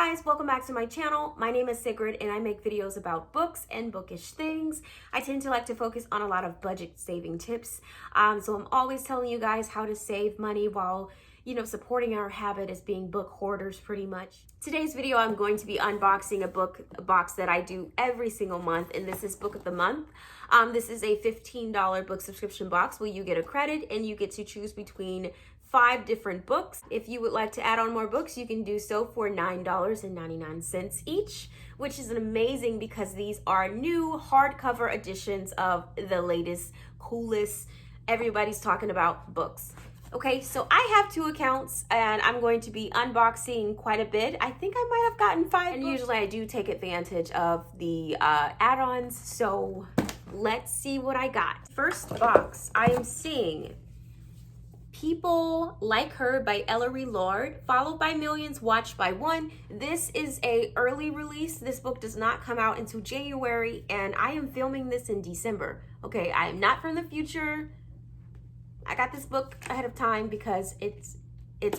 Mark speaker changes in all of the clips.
Speaker 1: guys, welcome back to my channel. My name is Sigrid and I make videos about books and bookish things. I tend to like to focus on a lot of budget saving tips. So I'm always telling you guys how to save money while, supporting our habit as being book hoarders pretty much. Today's video, I'm going to be unboxing a box that I do every single month, and this is Book of the Month. This is a $15 book subscription box where you get a credit and you get to choose between 5 different books. If you would like to add on more books, you can do so for $9.99 each, which is amazing because these are new hardcover editions of the latest, coolest, everybody's talking about books. Okay, so I have 2 accounts and I'm going to be unboxing quite a bit. I think I might have gotten 5 and usually I do take advantage of the add-ons, so let's see what I got. First box, I am seeing People Like Her by Ellery Lord, followed by Millions Watched by One. This is a early release. This book does not come out until January, and I am filming this in December. Okay, I am not from the future. I got this book ahead of time because it's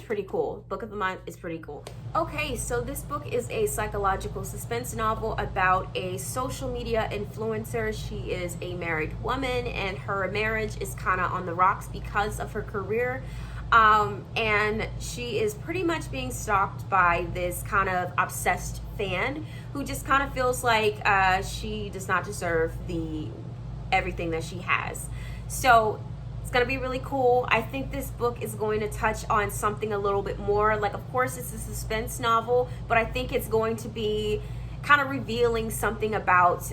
Speaker 1: pretty cool. Book of the Month is pretty cool. Okay, so this book is a psychological suspense novel about a social media influencer. She is a married woman and her marriage is kind of on the rocks because of her career. And she is pretty much being stalked by this kind of obsessed fan who just kind of feels like she does not deserve everything that she has. So it's gonna be really cool. I think this book is going to touch on something a little bit more. Like, of course, it's a suspense novel, but I think it's going to be kind of revealing something about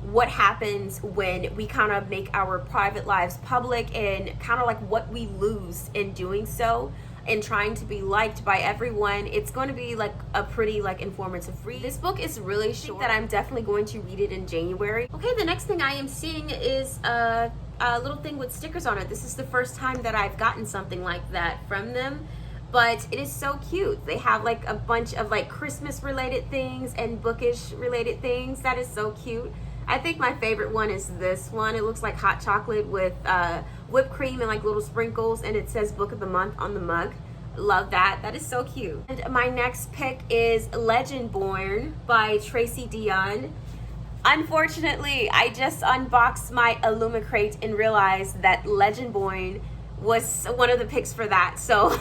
Speaker 1: what happens when we kind of make our private lives public and kind of like what we lose in doing so and trying to be liked by everyone. It's going to be like a pretty informative read. This book is really short that I'm definitely going to read it in January. Okay, the next thing I am seeing is a little thing with stickers on it. This is the first time that I've gotten something like that from them, but it is so cute. They have like a bunch of like Christmas related things and bookish related things. That is so cute. I think my favorite one is this one. It looks like hot chocolate with whipped cream and like little sprinkles, and it says Book of the Month on the mug. Love that. That is so cute. And my next pick is Legend Born by Tracy Dion. Unfortunately, I just unboxed my Illumicrate and realized that Legend Born was one of the picks for that. So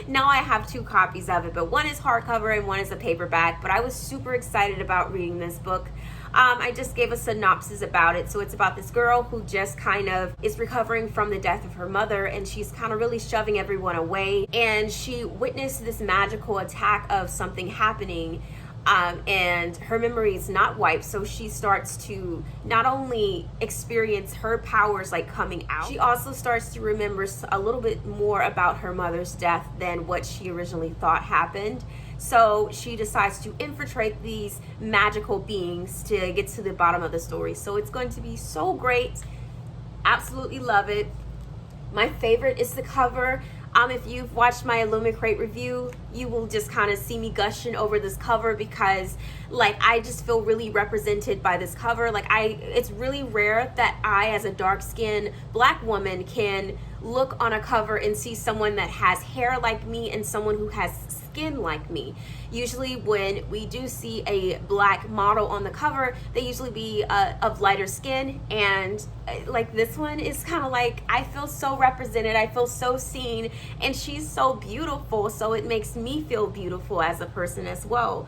Speaker 1: now I have 2 copies of it, but one is hardcover and one is a paperback. But I was super excited about reading this book. I just gave a synopsis about it. So it's about this girl who just kind of is recovering from the death of her mother, and she's kind of really shoving everyone away. And she witnessed this magical attack of something happening. And her memory is not wiped, so she starts to not only experience her powers like coming out, she also starts to remember a little bit more about her mother's death than what she originally thought happened. So she decides to infiltrate these magical beings to get to the bottom of the story. So it's going to be so great. Absolutely love it. My favorite is the cover. If you've watched my Illumicrate review, you will just kind of see me gushing over this cover because I just feel really represented by this cover. It's really rare that I, as a dark-skinned Black woman, can look on a cover and see someone that has hair like me and someone who has skin like me. Usually when we do see a Black model on the cover, they usually be of lighter skin, and this one is kind of I feel so represented, I feel so seen, and she's so beautiful, so it makes me feel beautiful as a person as well.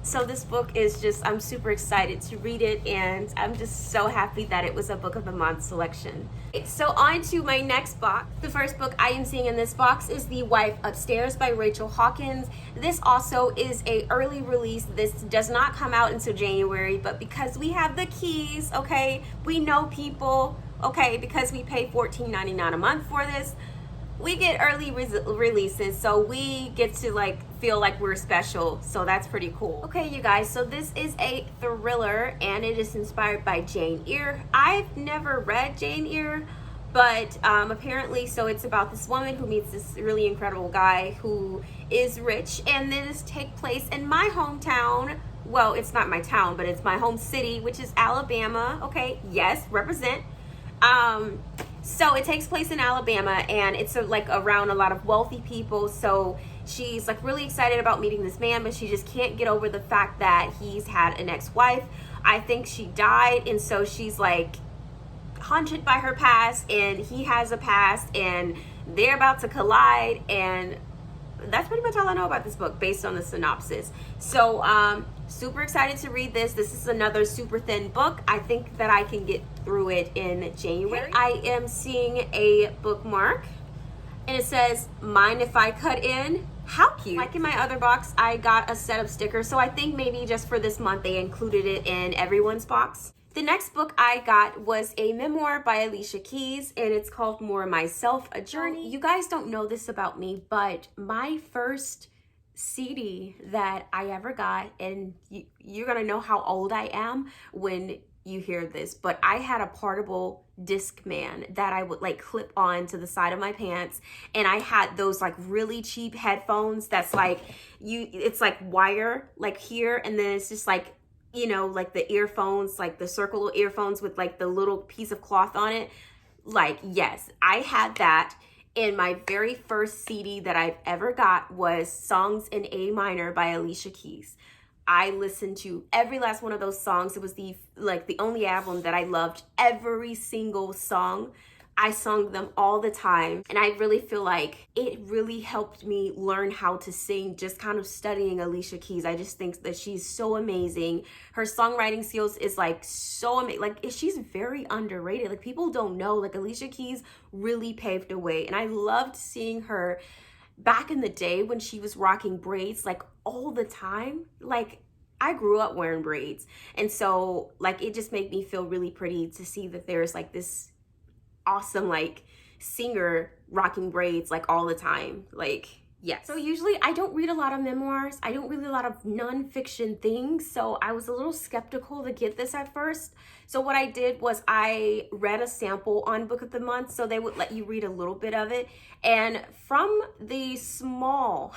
Speaker 1: So this book is just, I'm super excited to read it, and I'm just so happy that it was a Book of the Month selection. So on to my next box. The first book I am seeing in this box is The Wife Upstairs by Rachel Hawkins. This also is a early release. This does not come out until January, but because we have the keys, okay, we know people, okay, because we pay $14.99 a month for this, we get early releases, so we get to feel like we're special, so that's pretty cool. Okay, you guys, so this is a thriller and it is inspired by Jane Eyre. I've never read Jane Eyre, but apparently, so it's about this woman who meets this really incredible guy who is rich, and this takes place in my hometown. Well, it's not my town, but it's my home city, which is Alabama. Okay, yes, represent. So it takes place in Alabama, and it's around a lot of wealthy people. So she's like really excited about meeting this man, but she just can't get over the fact that he's had an ex-wife. I think she died, and so she's like haunted by her past, and he has a past, and they're about to collide. And that's pretty much all I know about this book based on the synopsis. So super excited to read this. This is another super thin book. I think that I can get through it in January. I am seeing a bookmark, and it says, "Mind if I cut in?" How cute. Like in my other box, I got a set of stickers, so I think maybe just for this month they included it in everyone's box. The next book I got was a memoir by Alicia Keys, and it's called More Myself, A Journey. You guys don't know this about me, but my first CD that I ever got, and you're gonna know how old I am when you hear this, but I had a portable Discman that I would like clip on to the side of my pants, and I had those like really cheap headphones that's like it's like wire like here, and then it's just like, you know, like the earphones, like the circle earphones with like the little piece of cloth on it. Like, yes, I had that. And my very first CD that I've ever got was Songs in A Minor by Alicia Keys. I listened to every last one of those songs. It was the only album that I loved. Every single song, I sung them all the time. And I really feel like it really helped me learn how to sing, just kind of studying Alicia Keys. I just think that she's so amazing. Her songwriting skills is like so amazing. Like, she's very underrated. Like, people don't know, like, Alicia Keys really paved the way. And I loved seeing her back in the day when she was rocking braids like all the time. Like, I grew up wearing braids. And so like, it just made me feel really pretty to see that there's like this awesome like singer rocking braids like all the time. Like, yes. So usually I don't read a lot of memoirs. I don't read a lot of nonfiction things. So I was a little skeptical to get this at first. So what I did was I read a sample on Book of the Month. So they would let you read a little bit of it. And from the small,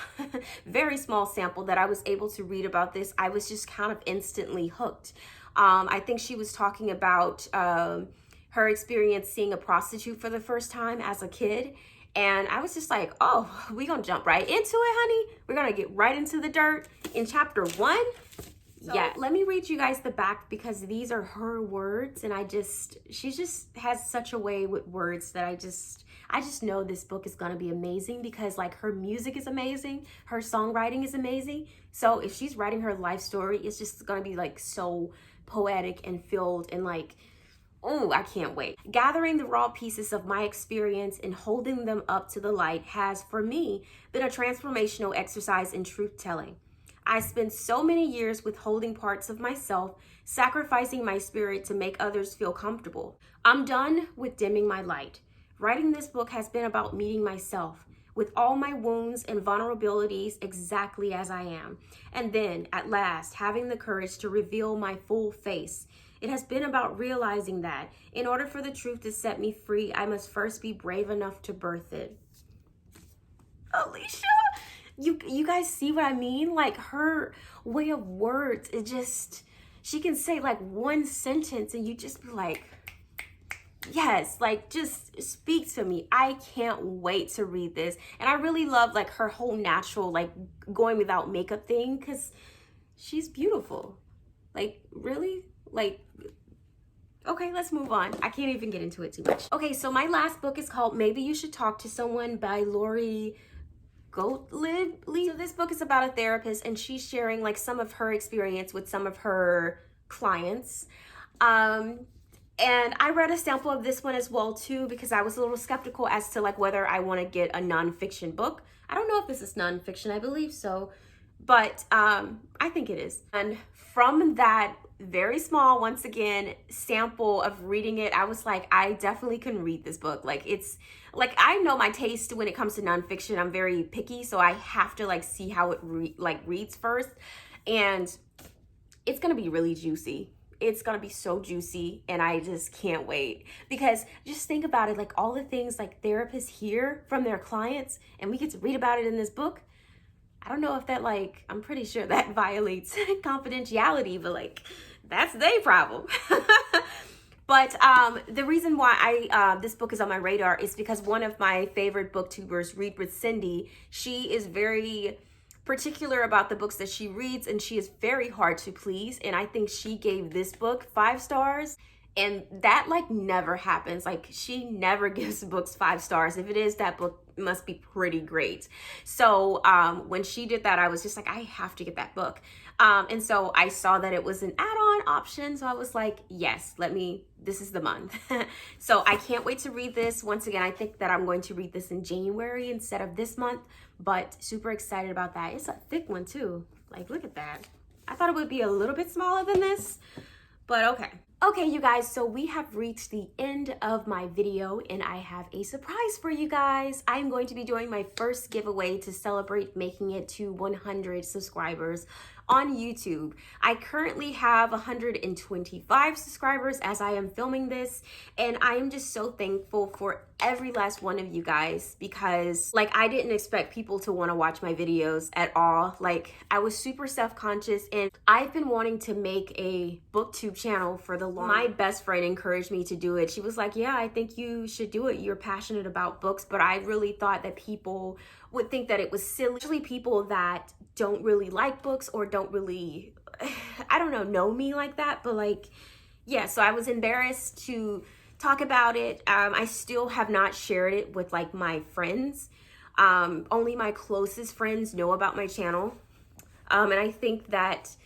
Speaker 1: very small sample that I was able to read about this, I was just kind of instantly hooked. I think she was talking about her experience seeing a prostitute for the first time as a kid. And I was just like, oh, we're gonna jump right into it, honey. We're gonna get right into the dirt in chapter 1. So, yeah, let me read you guys the back because these are her words, and she just has such a way with words that I just know this book is gonna be amazing because like her music is amazing, her songwriting is amazing. So if she's writing her life story, it's just gonna be like so poetic and filled and like, oh, I can't wait. Gathering the raw pieces of my experience and holding them up to the light has, for me, been a transformational exercise in truth-telling. I spent so many years withholding parts of myself, sacrificing my spirit to make others feel comfortable. I'm done with dimming my light. Writing this book has been about meeting myself, with all my wounds and vulnerabilities exactly as I am. And then, at last, having the courage to reveal my full face. It has been about realizing that in order for the truth to set me free, I must first be brave enough to birth it. Alicia, you guys see what I mean? Like, her way of words, it just, she can say like one sentence and you just be like, yes, like just speak to me. I can't wait to read this. And I really love like her whole natural, like going without makeup thing because she's beautiful. Like, really? Like, okay, let's move on. I can't even get into it too much. Okay, so my last book is called Maybe You Should Talk to Someone by Lori Gottlieb. So this book is about a therapist, and she's sharing like some of her experience with some of her clients. And I read a sample of this one as well too, because I was a little skeptical as to like whether I want to get a nonfiction book. I don't know if this is nonfiction, I believe so, but I think it is. And from that very small, once again, sample of reading it, I was like, I definitely can read this book. Like, it's like, I know my taste when it comes to nonfiction. I'm very picky, so I have to like see how it reads first. And it's gonna be really juicy. It's gonna be so juicy, and I just can't wait. Because just think about it, like all the things like therapists hear from their clients, and we get to read about it in this book. I don't know if that like, I'm pretty sure that violates confidentiality, but like, that's their problem. But the reason why this book is on my radar is because one of my favorite booktubers, Read with Cindy, she is very particular about the books that she reads, and she is very hard to please. And I think she gave this book 5 stars. And that like never happens. Like she never gives books 5 stars. If it is, that book must be pretty great. So when she did that, I was just like, I have to get that book. And so I saw that it was an add-on option. So I was like, yes, this is the month. So I can't wait to read this. Once again, I think that I'm going to read this in January instead of this month, but super excited about that. It's a thick one too. Like, look at that. I thought it would be a little bit smaller than this, but okay. Okay, you guys, so we have reached the end of my video and I have a surprise for you guys. I'm going to be doing my first giveaway to celebrate making it to 100 subscribers on YouTube. I currently have 125 subscribers as I am filming this, and I am just so thankful for every last one of you guys, because like I didn't expect people to want to watch my videos at all. Like I was super self-conscious, and I've been wanting to make a booktube channel for the long. My best friend encouraged me to do it. She was like, yeah, I think you should do it. You're passionate about books. But I really thought that people would think that it was silly. Especially people that don't really like books or don't really, I don't know me like that. But like, yeah, so I was embarrassed to talk about it. I still have not shared it with like my friends. Only my closest friends know about my channel. And I think that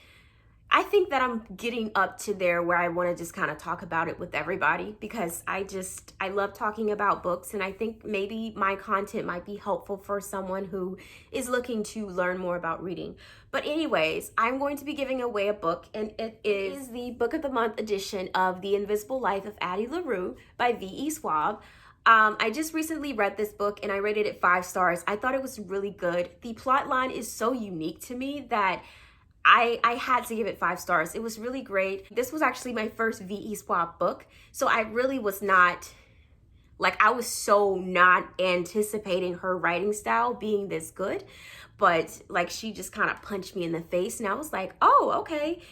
Speaker 1: I'm getting up to there where I want to just kind of talk about it with everybody, because I love talking about books, and I think maybe my content might be helpful for someone who is looking to learn more about reading. But anyways, I'm going to be giving away a book, and it is the Book of the Month edition of The Invisible Life of Addie LaRue by V.E. Schwab. I just recently read this book and I rated it 5 stars. I thought it was really good. The plot line is so unique to me that I had to give it 5 stars. It was really great. This was actually my first V.E. Schwab book, so I really was not, like, I was so not anticipating her writing style being this good, but like she just kind of punched me in the face, and I was like, oh, okay.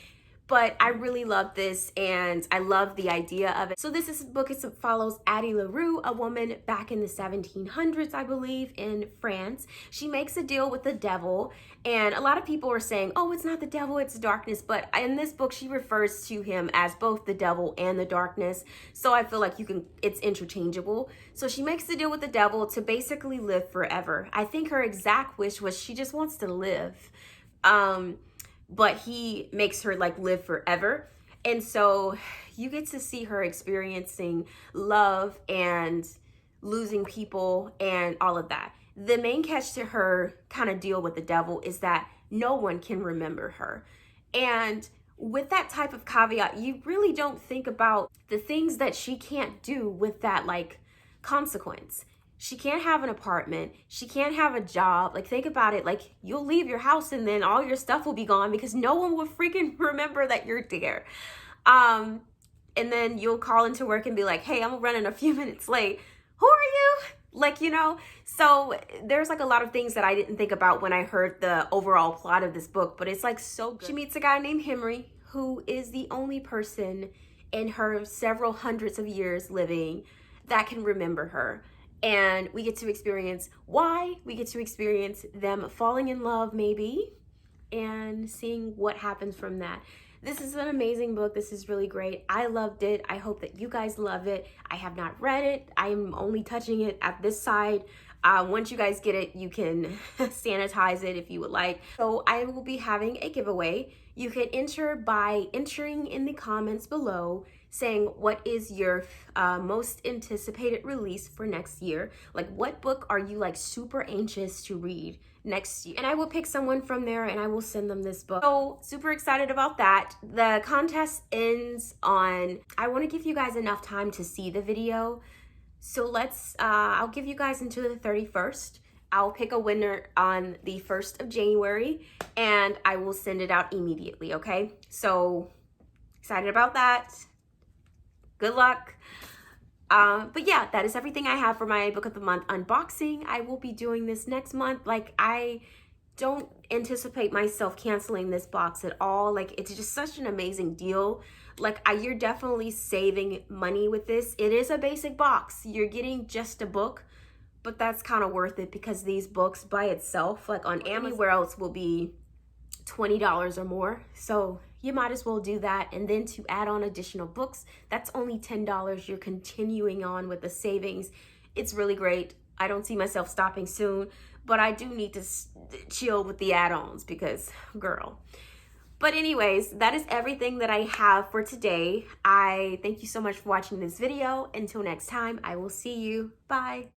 Speaker 1: But I really love this, and I love the idea of it. So this book follows Addie LaRue, a woman back in the 1700s, I believe, in France. She makes a deal with the devil, and a lot of people are saying, oh, it's not the devil, it's darkness. But in this book, she refers to him as both the devil and the darkness. So I feel like it's interchangeable. So she makes the deal with the devil to basically live forever. I think her exact wish was she just wants to live. But he makes her like live forever. And so you get to see her experiencing love and losing people and all of that. The main catch to her kind of deal with the devil is that no one can remember her. And with that type of caveat, you really don't think about the things that she can't do with that like consequence. She can't have an apartment. She can't have a job. Like, think about it. Like, you'll leave your house and then all your stuff will be gone because no one will freaking remember that you're there. And then you'll call into work and be like, hey, I'm running a few minutes late. Who are you? Like, you know, so there's like a lot of things that I didn't think about when I heard the overall plot of this book, but it's like so good. She meets a guy named Henry, who is the only person in her several hundreds of years living that can remember her. And we get to experience why, we get to experience them falling in love maybe, and seeing what happens from that. This is an amazing book. This is really great. I loved it. I hope that you guys love it. I have not read it. I am only touching it at this side. Once you guys get it, you can sanitize it if you would like. So I will be having a giveaway. You can enter by entering in the comments below saying what is your most anticipated release for next year. Like, what book are you like super anxious to read next year? And I will pick someone from there and I will send them this book. So super excited about that. The contest ends on, I want to give you guys enough time to see the video. So I'll give you guys until the 31st. I'll pick a winner on the 1st of January and I will send it out immediately, okay? So excited about that. Good luck. But yeah, that is everything I have for my Book of the Month unboxing. I will be doing this next month. Like, I don't anticipate myself canceling this box at all. Like, it's just such an amazing deal. Like, you're definitely saving money with this. It is a basic box. You're getting just a book, but that's kind of worth it because these books by itself, like on Amazon, anywhere else will be $20 or more. So you might as well do that. And then to add on additional books, that's only $10. You're continuing on with the savings. It's really great. I don't see myself stopping soon, but I do need to chill with the add-ons because, girl. But anyways, that is everything that I have for today. I thank you so much for watching this video. Until next time, I will see you. Bye.